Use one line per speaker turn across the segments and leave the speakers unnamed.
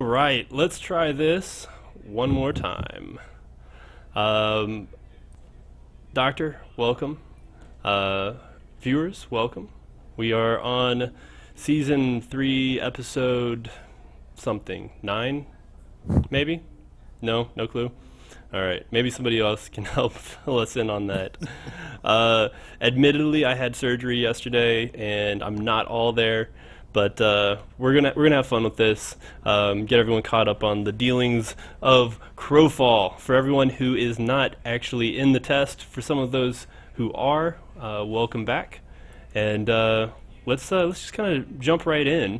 right, let's try this one more time. Um, Doctor, welcome. Uh, Viewers, welcome. We are on season 3, episode something. 9, maybe? No clue. All right, maybe somebody else can help fill us in on that. Admittedly, I had surgery yesterday, and I'm not all there, but we're gonna have fun with this. Get everyone caught up on the dealings of Crowfall. For everyone who is not actually in the test, for some of those who are, welcome back, and let's just kind of jump right in.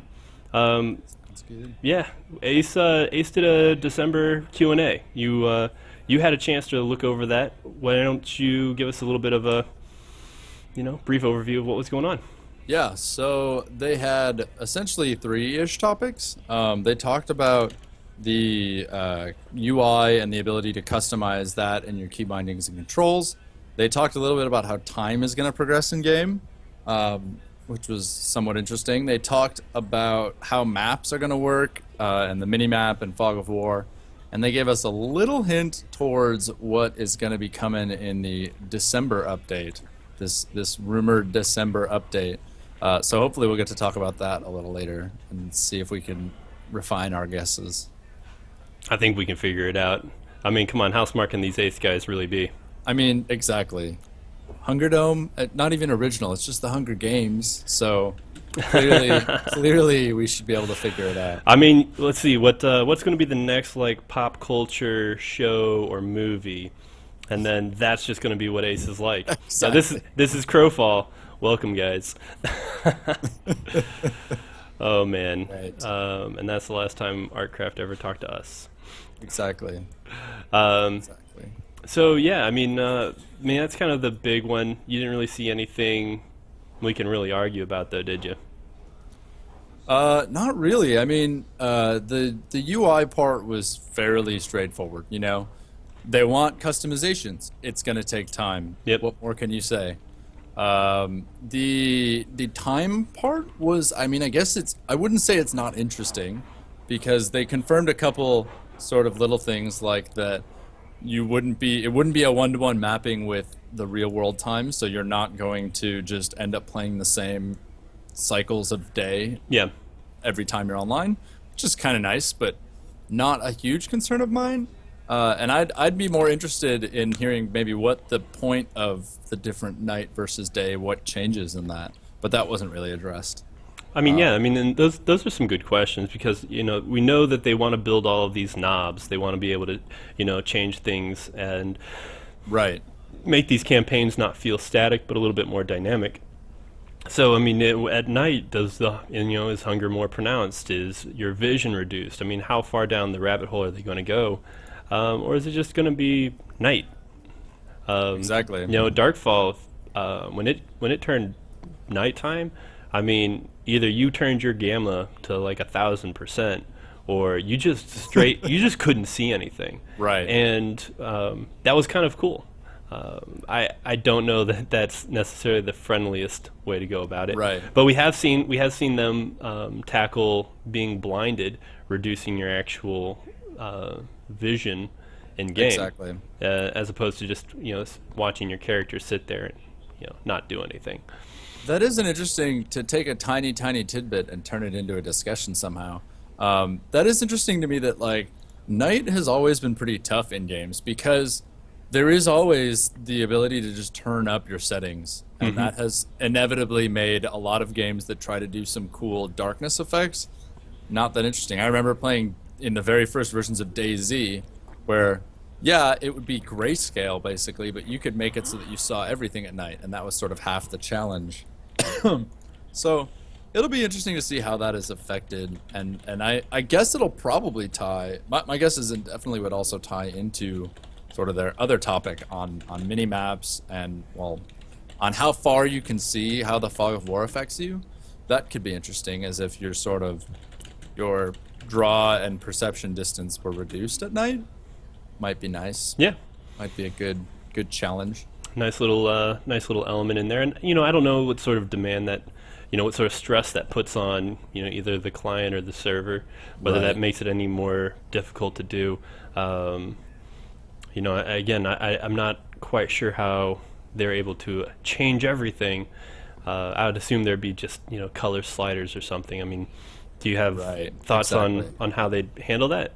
That's good.
Yeah, Ace did a December Q&A. You had a chance to look over that. Why don't you give us a little bit of a brief overview of what was going on?
Yeah, so they had essentially three-ish topics. They talked about the UI and the ability to customize that in your key bindings and controls. They talked a little bit about how time is going to progress in game, which was somewhat interesting. They talked about how maps are going to work and the mini-map and Fog of War. And they gave us a little hint towards what is going to be coming in the December update, this rumored December update. So hopefully we'll get to talk about that a little later and see if we can refine our guesses.
I think we can figure it out. I mean, come on, how smart can these Ace guys really be?
I mean, exactly. Hunger Dome, not even original. It's just the Hunger Games. So clearly we should be able to figure it out.
I mean, let's see what's going to be the next like pop culture show or movie, and then that's just going to be what Ace is like. So
Exactly.
this is Crowfall. Welcome, guys. Oh man,
Right.
and that's the last time Artcraft ever talked to us.
Exactly.
Um,
Exactly.
so yeah, I mean that's kind of the big one. You didn't really see anything we can really argue about, though, did you?
Not really. I mean, the UI part was fairly straightforward. They want customizations. It's going to take time.
Yep.
What more can you say? The time part was. I mean, I guess it's. I wouldn't say it's not interesting, because they confirmed a couple sort of little things like that. It wouldn't be a one-to-one mapping with the real world time, so you're not going to just end up playing the same cycles of day
Yeah.
every time you're online, which is kind of nice, but not a huge concern of mine. And I'd be more interested in hearing maybe what the point of the different night versus day, what changes in that. But that wasn't really addressed.
I mean, yeah, I mean, and those are some good questions because we know that they want to build all of these knobs. They want to be able to change things and
Right.
make these campaigns not feel static but a little bit more dynamic. So I mean, at night, is hunger more pronounced? Is your vision reduced? I mean, how far down the rabbit hole are they going to go, or is it just going to be night?
Exactly.
Darkfall, when it turned nighttime, I mean, either you turned your gamma to like 1,000%, or you just couldn't see anything.
Right.
And that was kind of cool. I don't know that that's necessarily the friendliest way to go about it.
Right.
But we have seen them tackle being blinded, reducing your actual vision in game.
Exactly.
As opposed to just watching your character sit there and not do anything.
That is an interesting to take a tiny, tiny tidbit and turn it into a discussion somehow. That is interesting to me that like night has always been pretty tough in games because there is always the ability to just turn up your settings, and that has inevitably made a lot of games that try to do some cool darkness effects not that interesting. I remember playing in the very first versions of DayZ, where yeah, it would be grayscale basically, but you could make it so that you saw everything at night, and that was sort of half the challenge. So it'll be interesting to see how that is affected, and I guess it'll probably tie. My guess is it definitely would also tie into sort of their other topic on mini maps and on how far you can see how the fog of war affects you. That could be interesting, as if your draw and perception distance were reduced at night. Might be nice.
Yeah.
Might be a good challenge.
Nice little element in there, and I don't know what sort of demand that what sort of stress that puts on either the client or the server, whether that
Right.
makes it any more difficult to do. Um, Again, I'm not quite sure how they're able to change everything. I would assume there'd be just color sliders or something. I mean, do you have
Right.
thoughts
Exactly.
on how they'd handle that?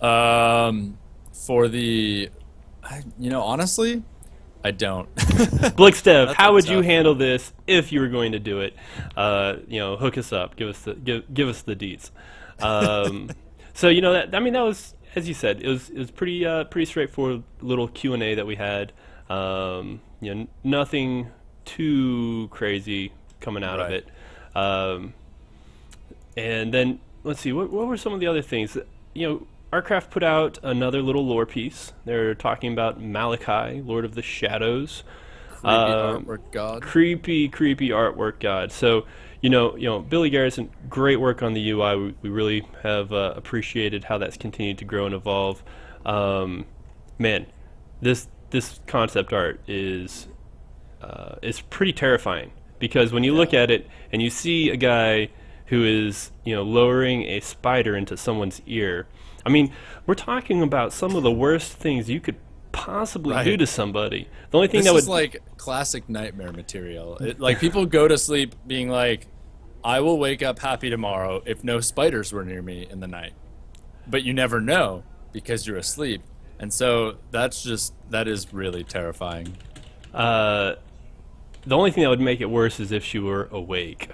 For honestly, I don't.
Blickstev,
That's
how
a
would you
tough
handle
one.
this if you were going to do it? Hook us up. Give us the deets. Um, so that I mean that was, as you said, it was pretty straightforward little Q&A that we had. Nothing too crazy coming out of
Right.
it. Um, and then let's see, what were some of the other things? Artcraft put out another little lore piece. They're talking about Malachi, Lord of the Shadows.
Creepy
Um,
artwork god.
creepy artwork god. So, Billy Garrison, great work on the UI. We really have appreciated how that's continued to grow and evolve. Man, this concept art is pretty terrifying because when you look
Yeah.
at it and you see a guy who is lowering a spider into someone's ear. I mean, we're talking about some of the worst things you could possibly do
Right.
to somebody. The only thing
This
that
is
would
like classic nightmare material. Like people go to sleep being like, I will wake up happy tomorrow if no spiders were near me in the night. But you never know because you're asleep. And so that is really terrifying.
uh, the only thing that would make it worse is if she were awake.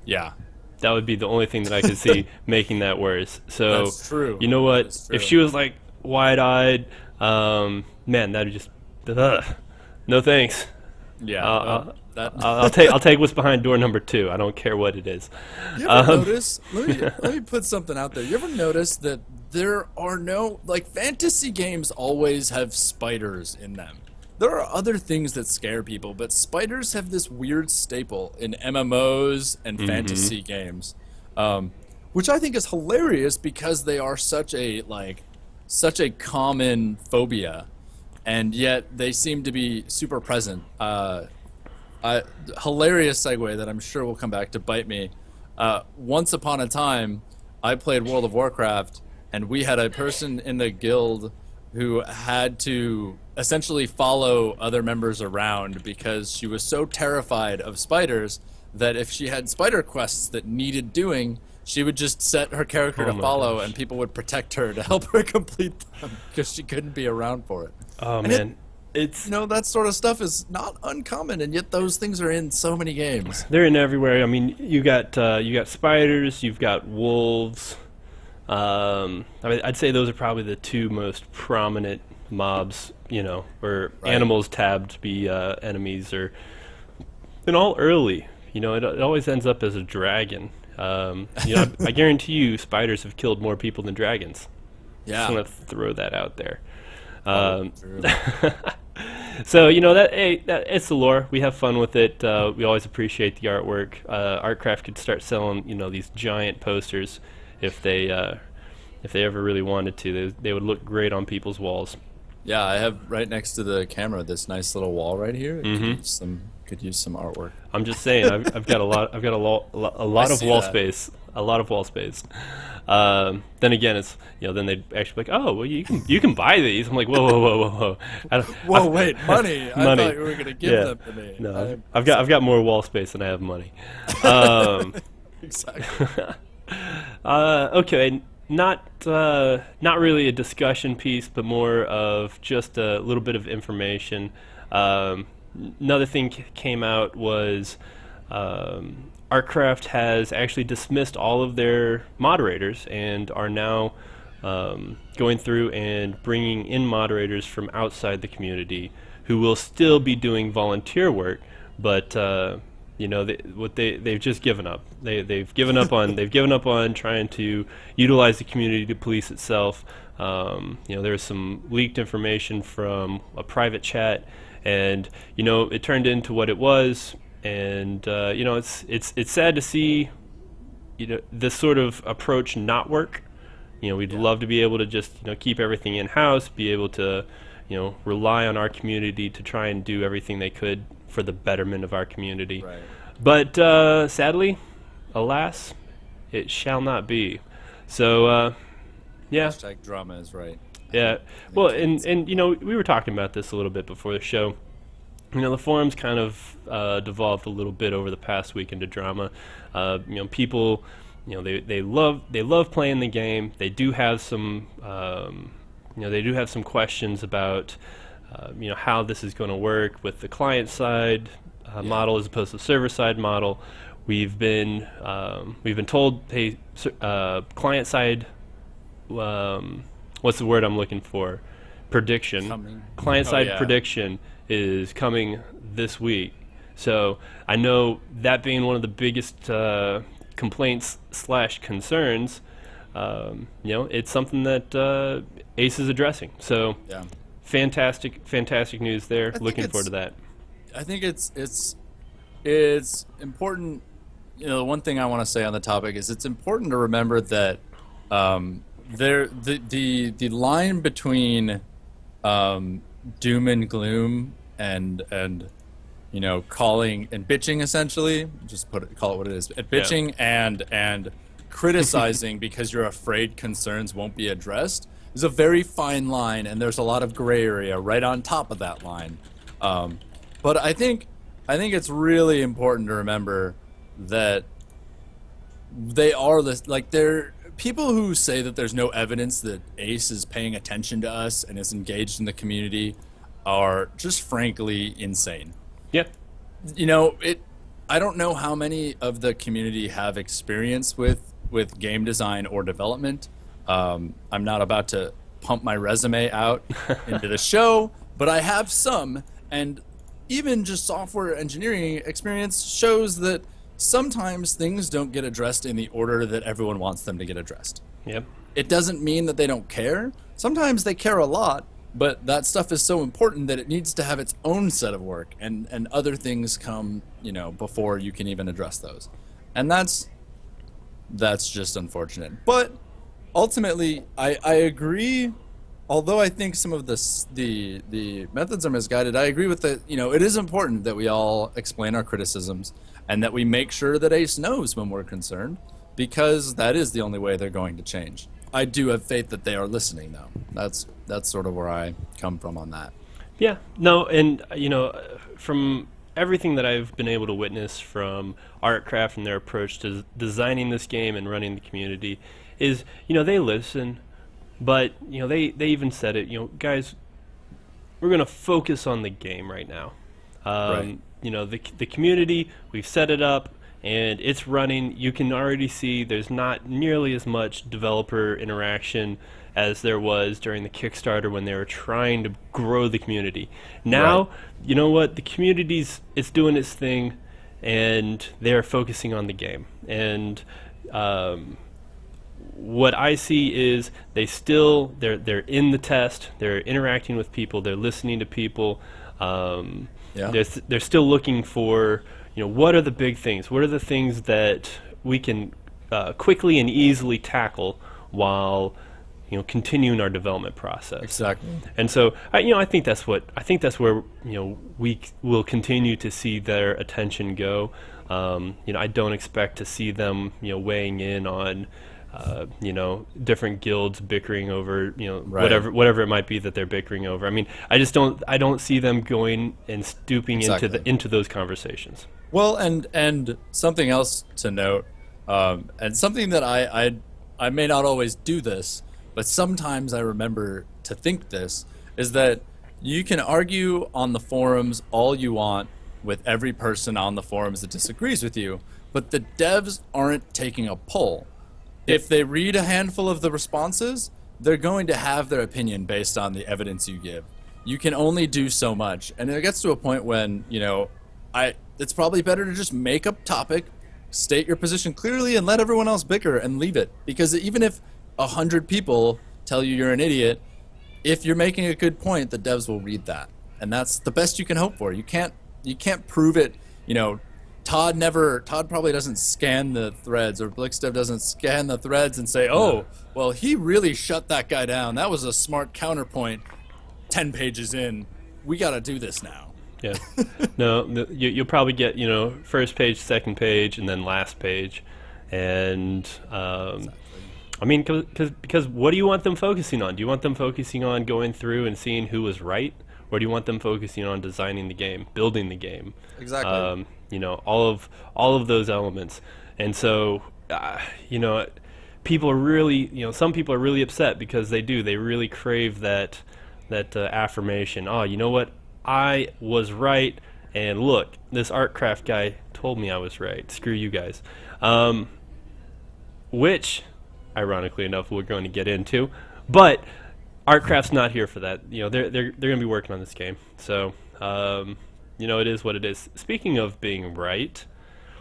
Yeah,
That would be the only thing that I could see making that worse. So,
that's true.
you know
That
what?
is
If
true.
she was like wide-eyed, man, that'd just ugh. No thanks.
Yeah.
I'll,
Well,
I'll,
that
I'll take what's behind door number 2. I don't care what it is.
You ever
Um,
notice? Let me put something out there. You ever notice that there are no like fantasy games always have spiders in them? There are other things that scare people, but spiders have this weird staple in MMOs and fantasy games, which I think is hilarious because they are such a common phobia, and yet they seem to be super present. Hilarious segue that I'm sure will come back to bite me. Once upon a time, I played World of Warcraft, and we had a person in the guild who had to essentially follow other members around because she was so terrified of spiders that if she had spider quests that needed doing, she would just set her character
Oh
to
my
follow,
gosh.
and people would protect her to help her complete them because she couldn't be around for it.
Oh
And
man, it's
that sort of stuff is not uncommon, and yet those things are in so many games.
they're in everywhere. I mean, you got spiders, you've got wolves. I mean, I'd say those are probably the two most prominent mobs. Or
Right.
animals tabbed to be enemies, or and all early. It always ends up as a dragon. I guarantee you, spiders have killed more people than dragons. Just
Yeah.
want to throw that out there.
Probably
Um,
true.
So that it's the lore. We have fun with it. We always appreciate the artwork. Artcraft could start selling these giant posters if they ever really wanted to. They would look great on people's walls.
Yeah, I have right next to the camera this nice little wall right here. It
Mm-hmm.
could use some artwork.
I'm just saying, I've got a lot of
see
wall
that.
space, a lot of wall space. Then again, it's then they'd actually be like, oh well, you can buy these. I'm like, whoa. I don't,
Whoa,
I've-
wait, money! I
Money.
thought you were gonna give
Yeah.
them to me.
No, I've got more wall space than I have money. Um,
Exactly.
okay, not really a discussion piece, but more of just a little bit of information. Um, Another thing came out was Artcraft has actually dismissed all of their moderators and are now going through and bringing in moderators from outside the community who will still be doing volunteer work, but they've just given up. They've given up on trying to utilize the community to police itself. There's some leaked information from a private chat, and it turned into what it was. And it's sad to see this sort of approach not work. We'd love to be able to just keep everything in house, be able to rely on our community to try and do everything they could for the betterment of our community.
Right.
But sadly, alas, it shall not be. So, yeah.
Hashtag drama is right.
Yeah. Well, and we were talking about this a little bit before the show. The forums kind of devolved a little bit over the past week into drama. People, they love playing the game. They do have some, questions about, how this is going to work with the client side model as opposed to the server side model. We've been told, hey, client side. What's the word I'm looking for? Prediction. Client side prediction is coming this week. So I know that being one of the biggest complaints / concerns, it's something that Ace is addressing. So fantastic news there. Looking forward to that.
I think it's important. The one thing I want to say on the topic is it's important to remember that the line between doom and gloom and calling and bitching, essentially, just call it what it is, bitching and criticizing because you're afraid concerns won't be addressed is a very fine line, and there's a lot of gray area right on top of that line. But I think it's really important to remember that they are they're people who say that there's no evidence that Ace is paying attention to us and is engaged in the community are just frankly insane.
Yeah.
I don't know how many of the community have experience with game design or development. I'm not about to pump my resume out into the show, but I have some, and even just software engineering experience shows that sometimes things don't get addressed in the order that everyone wants them to get addressed.
Yep.
It doesn't mean that they don't care. Sometimes they care a lot, but that stuff is so important that it needs to have its own set of work, and other things come, before you can even address those. And that's just unfortunate. But ultimately, I agree. Although I think some of the methods are misguided, I agree with it. It is important that we all explain our criticisms and that we make sure that Ace knows when we're concerned, because that is the only way they're going to change. I do have faith that they are listening, though. That's sort of where I come from on that.
Yeah. No, and from everything that I've been able to witness from Artcraft and their approach to designing this game and running the community is, they listen, but they even said it, guys, we're going to focus on the game right now.
Right.
The community, we've set it up and it's running. You can already see there's not nearly as much developer interaction as there was during the Kickstarter when they were trying to grow the community. Now, you know what? The community's it's doing its thing, and they're focusing on the game. And what I see is they're in the test. They're interacting with people. They're listening to people. They're still looking for what are the big things? What are the things that we can quickly and easily tackle while continuing our development process.
Exactly.
And so I think that's where we will continue to see their attention go. I don't expect to see them weighing in on different guilds bickering over whatever it might be that they're bickering over. I mean, I don't see them going and stooping into those conversations.
Well, and something else to note, and something that I may not always do this, but sometimes I remember to think this, is that you can argue on the forums all you want with every person on the forums that disagrees with you, but the devs aren't taking a poll. If they read a handful of the responses, they're going to have their opinion based on the evidence you give. You can only do so much, and it gets to a point when, it's probably better to just make a topic, state your position clearly, and let everyone else bicker and leave it. Because even if 100 people tell you you're an idiot, if you're making a good point, the devs will read that, and that's the best you can hope for. You can't prove it. Todd probably doesn't scan the threads, or Blickstev doesn't scan the threads and say, oh, well, he really shut that guy down. That was a smart counterpoint 10 pages in. We got to do this now.
Yeah. No, you'll probably get, first page, second page, and then last page. And
Exactly.
I mean, because what do you want them focusing on? Do you want them focusing on going through and seeing who was right, or do you want them focusing on designing the game, building the game?
Exactly.
All of those elements. And so, you know, people are really, some people are really upset because they really crave that affirmation. Oh, you know what? I was right, and look, this Artcraft guy told me I was right. Screw you guys. Which, ironically enough, we're going to get into. But Artcraft's not here for that. They're going to be working on this game. So, it is what it is. Speaking of being right,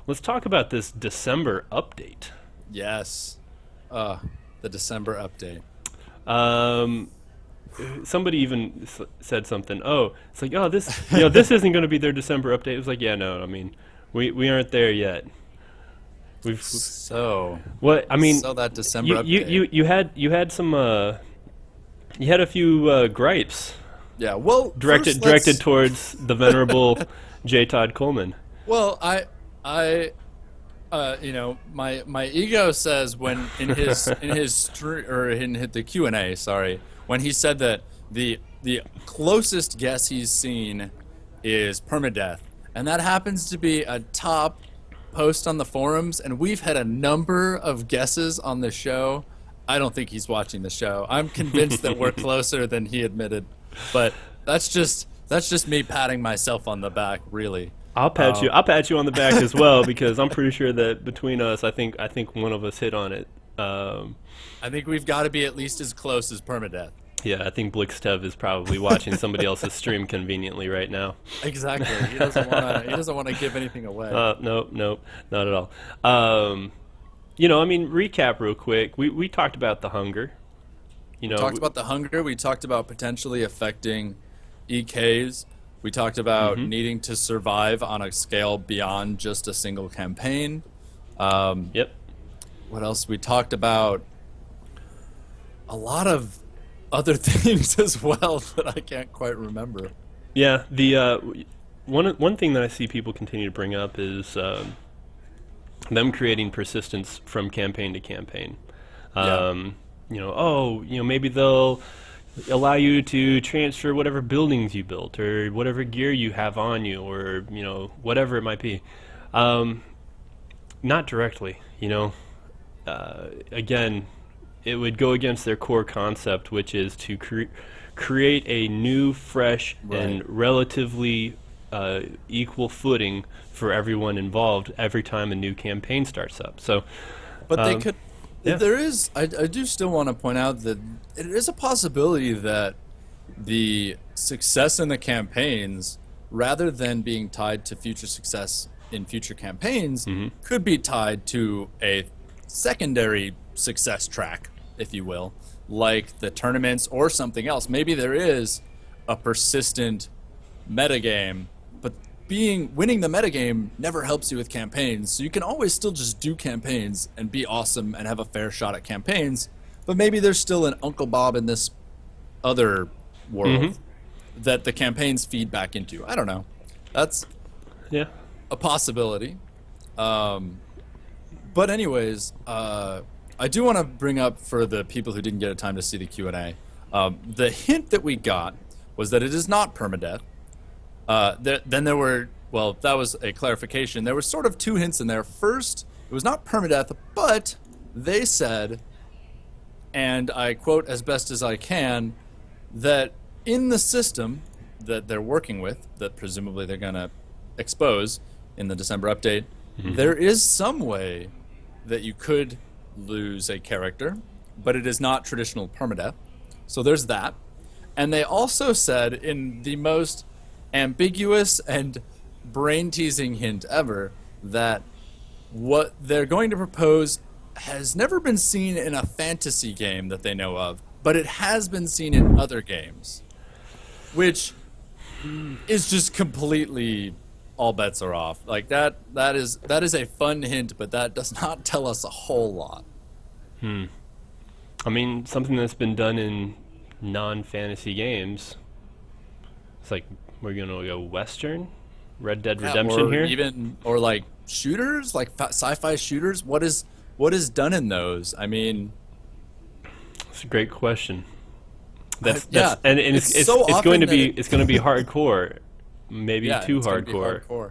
let's talk about this December update.
Yes. The December update.
Um, Somebody even said something. Oh, it's like, oh, this isn't going to be their December update. It was like, yeah, no, I mean, we aren't there yet. We've
So,
what I mean,
so that December update.
you had some you had a few gripes
Yeah. Well,
directed
first let's.
directed towards the venerable J. Todd Coleman.
Well, my ego says when in the Q&A, sorry, when he said that the closest guess he's seen is permadeath, and that happens to be a top post on the forums, and we've had a number of guesses on the show. I don't think he's watching the show. I'm convinced that we're closer than he admitted, but that's just me patting myself on the back, really.
I'll pat you on the back as well because I'm pretty sure that between us, I think one of us hit on it.
I think we've got to be at least as close as permadeath.
Yeah, I think Blixtev is probably watching somebody else's stream conveniently right now.
Exactly. He doesn't want to give anything away.
Nope, not at all. I mean, recap real quick. We talked about the hunger.
Talked about the hunger. We talked about potentially affecting EKs. We talked about needing to survive on a scale beyond just a single campaign.
Yep.
What else? We talked about a lot of other things as well that I can't quite remember.
Yeah. The one thing that I see people continue to bring up is them creating persistence from campaign to campaign. Maybe they'll allow you to transfer whatever buildings you built or whatever gear you have on you or whatever it might be. Not directly. Again, it would go against their core concept, which is to create a new, fresh, and relatively equal footing for everyone involved every time a new campaign starts up. So,
but they could.
yeah.
There is. I do still want to point out that it is a possibility that the success in the campaigns, rather than being tied to future success in future campaigns, could be tied to a secondary success track, if you will, like the tournaments or something else. Maybe there is a persistent metagame, but winning the metagame never helps you with campaigns. So you can always still just do campaigns and be awesome and have a fair shot at campaigns, but maybe there's still an Uncle Bob in this other world that the campaigns feed back into. I don't know. That's
Yeah.
a possibility. But anyways, I do want to bring up for the people who didn't get a time to see the Q&A, the hint that we got was that it is not permadeath. Then there were, well, that was a clarification. There were sort of two hints in there. First, it was not permadeath, but they said, and I quote as best as I can, that in the system that they're working with, that presumably they're going to expose in the December update, there is some way that you could lose a character, but it is not traditional permadeath. So there's that. And they also said in the most ambiguous and brain-teasing hint ever that what they're going to propose has never been seen in a fantasy game that they know of, but it has been seen in other games, which is just completely all bets are off. Like that is a fun hint, but that does not tell us a whole lot.
I mean, something that's been done in non-fantasy games. It's like We're gonna go Western, Red Dead
Yeah,
Redemption
or
here.
even or like shooters, like sci-fi shooters. What is done in those? I mean,
It's a great question.
yeah,
And
it's
it's
so
it's going
often
to
that
be it's going to be hardcore, maybe
yeah,
too
it's gonna be
hardcore.
hardcore.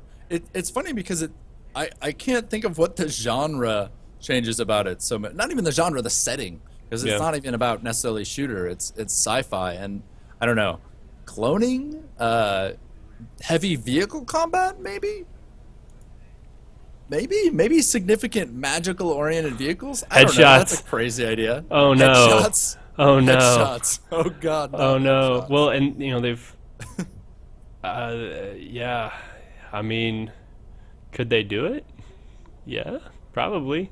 It's funny because I can't think of what the genre changes about it so much. Not even the genre, the setting, because it's
Yeah.
not even about necessarily shooter. It's sci-fi, and I don't know, cloning, heavy vehicle combat, maybe significant magical oriented vehicles. I don't know. That's a
Headshots.
crazy idea.
Oh no.
Headshots.
Oh no.
Headshots. Oh God,
Oh
not
no.
headshots.
Well, and they've yeah. I mean, could they do it? Yeah, probably.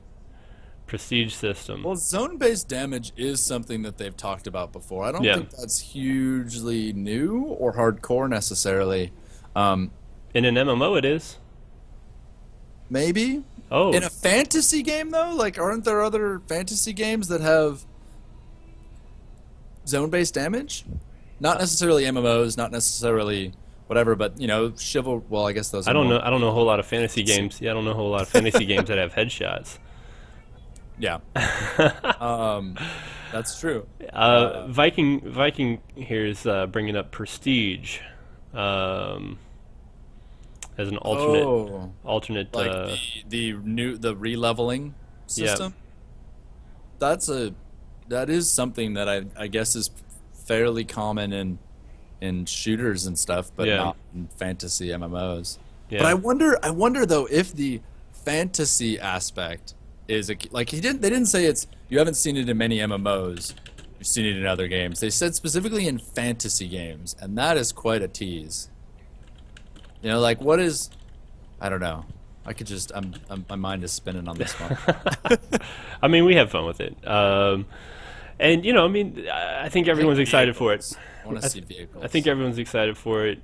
Prestige system.
Well, zone-based damage is something that they've talked about before. I don't
Yeah.
think that's hugely new or hardcore necessarily.
In an MMO it is.
Maybe
Oh,
in a fantasy game though, like aren't there other fantasy games that have zone-based damage? Not necessarily MMOs, not necessarily whatever, but chival. Well, I guess those
I
are
don't
more.
know. I don't know a whole lot of fantasy games. Yeah, I don't know a whole lot of fantasy games that have headshots.
Yeah, that's true.
Viking here is bringing up Prestige um, as an
Oh,
alternate.
like the re-leveling
Yeah,
system. That is something that I guess is fairly common in shooters and stuff, but
Yeah.
not in fantasy MMOs.
yeah.
But I wonder though if the fantasy aspect is like they didn't say you haven't seen it in many MMOs. You've seen it in other games. They said specifically in fantasy games, and that is quite a tease. Like what is I don't know. I could just my mind is spinning on this one.
I mean, we have fun with it. And I mean, I think everyone's excited for it.
Vehicles. I want to see vehicles.
I think everyone's excited for it.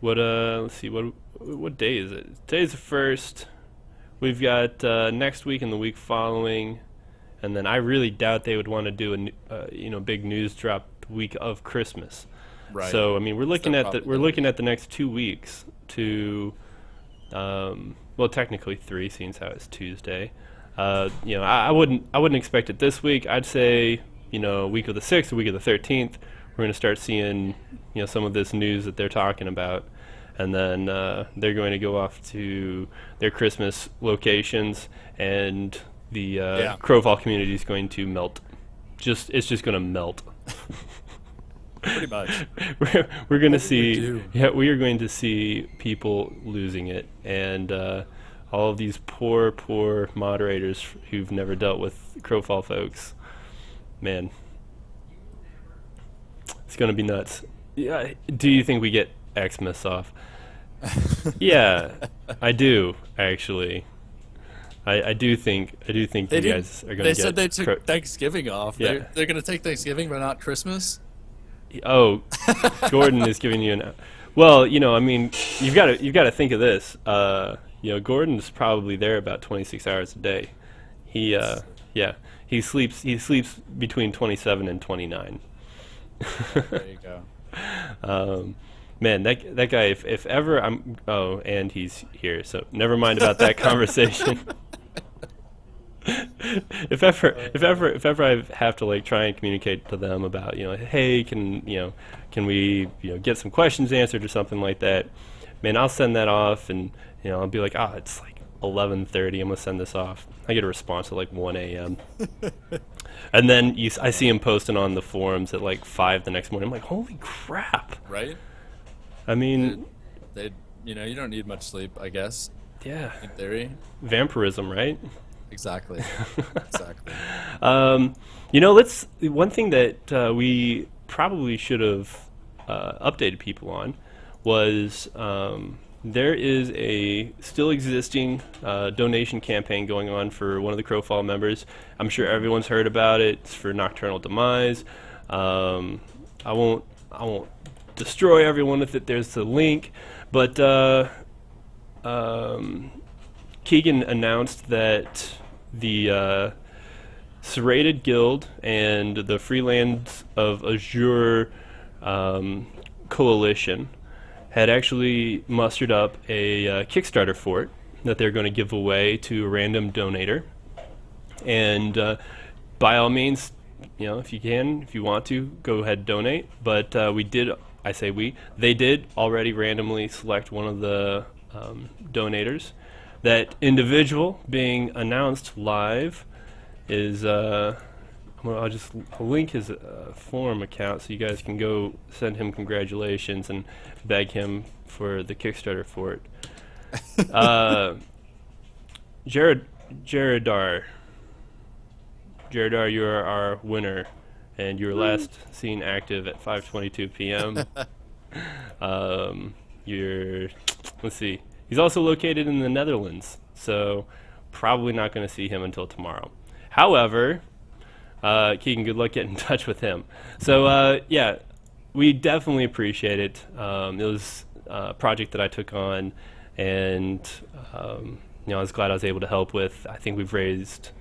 Let's see, what day is it? Today's the first. We've got next week and the week following, and then I really doubt they would want to do a big news drop the week of Christmas.
Right.
So I mean, we're looking
They're
at
probably
we're looking at the next 2 weeks to, well, technically three, seeing as how it's Tuesday. I wouldn't expect it this week. I'd say week of the 6th or week of the 13th, we're going to start seeing some of this news that they're talking about. And then they're going to go off to their Christmas locations, and the Crowfall community is going to melt. It's just going to melt.
Pretty much.
We're going to
What did we
see,
do?
yeah, we are going to see people losing it, and all of these poor moderators who've never dealt with Crowfall folks. Man, it's going to be nuts. Yeah, do you think we get Xmas off? Yeah, I do actually. I do think you guys are going
They
to
said
get.
they took Thanksgiving off.
Yeah.
They're going to take Thanksgiving, but not Christmas.
Oh, Gordon is giving you an. Well, I mean, you've got to think of this. Gordon's probably there about 26 hours a day. He sleeps between 27 and 29.
There you go.
Man, that guy, if ever I'm, oh, and he's here, so never mind about that conversation. If ever I have to like try and communicate to them about, hey, can we get some questions answered or something like that, man, I'll send that off, and I'll be like, it's like 11:30, I'm gonna send this off. I get a response at like 1 a.m. And then I see him posting on the forums at like 5 the next morning. I'm like, holy crap!
Right?
I mean,
You don't need much sleep, I guess,
yeah,
in theory.
vampirism, right?
Exactly. Exactly.
One thing that we probably should have updated people on was there is a still existing donation campaign going on for one of the Crowfall members. I'm sure everyone's heard about it. It's for Nocturnal Demise. I won't destroy everyone with it. There's the link, but Keegan announced that the Serrated Guild and the Freelands of Azure coalition had actually mustered up a Kickstarter for it that they're going to give away to a random donator. And by all means, if you can, if you want to, go ahead and donate. But I say they did already randomly select one of the donators. That individual being announced live is, I'll just link his forum account so you guys can go send him congratulations and beg him for the Kickstarter for it. Jaredar, you are our winner, and you were last seen active at 5:22 p.m. Let's see. He's also located in the Netherlands, so probably not going to see him until tomorrow. However, Keegan, good luck getting in touch with him. So yeah, we definitely appreciate it. It was a project that I took on, and I was glad I was able to help with. I think we've raised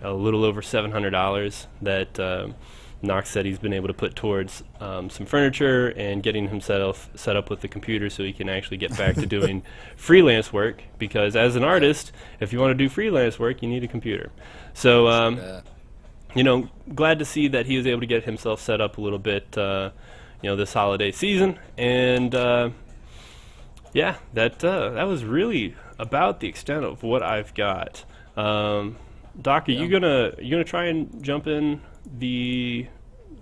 a little over $700 that Knox said he's been able to put towards some furniture and getting himself set up with the computer so he can actually get back to doing freelance work, because as an artist, if you want to do freelance work, you need a computer. So glad to see that he was able to get himself set up a little bit this holiday season. And yeah, that was really about the extent of what I've got. Doc, are you gonna try and jump in the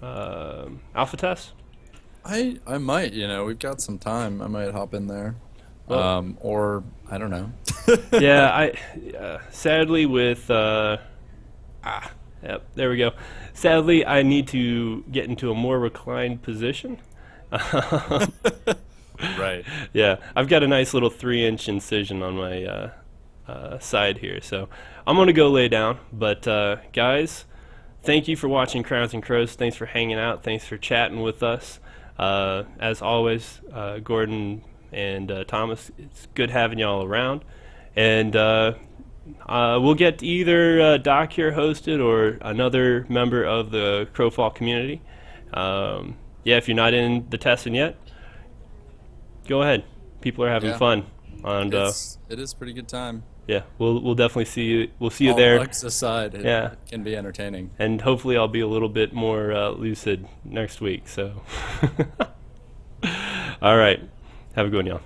alpha test?
I might, we've got some time. I might hop in there.
Well,
or I don't know.
yeah, sadly with yep, there we go. Sadly, I need to get into a more reclined position.
Right.
Yeah, I've got a nice little 3-inch incision on my side here, so I'm gonna go lay down. But guys, thank you for watching Crowns and Crows. Thanks for hanging out. Thanks for chatting with us. As always, Gordon and Thomas, it's good having y'all around. And we'll get either Doc here hosted or another member of the Crowfall community. Yeah, if you're not in the testing yet, go ahead. People are having fun. And
it is pretty good time.
yeah, we'll definitely see you. We'll see you
All
there.
bugs aside, it can be entertaining.
And hopefully I'll be a little bit more lucid next week. So, all right, have a good one, y'all.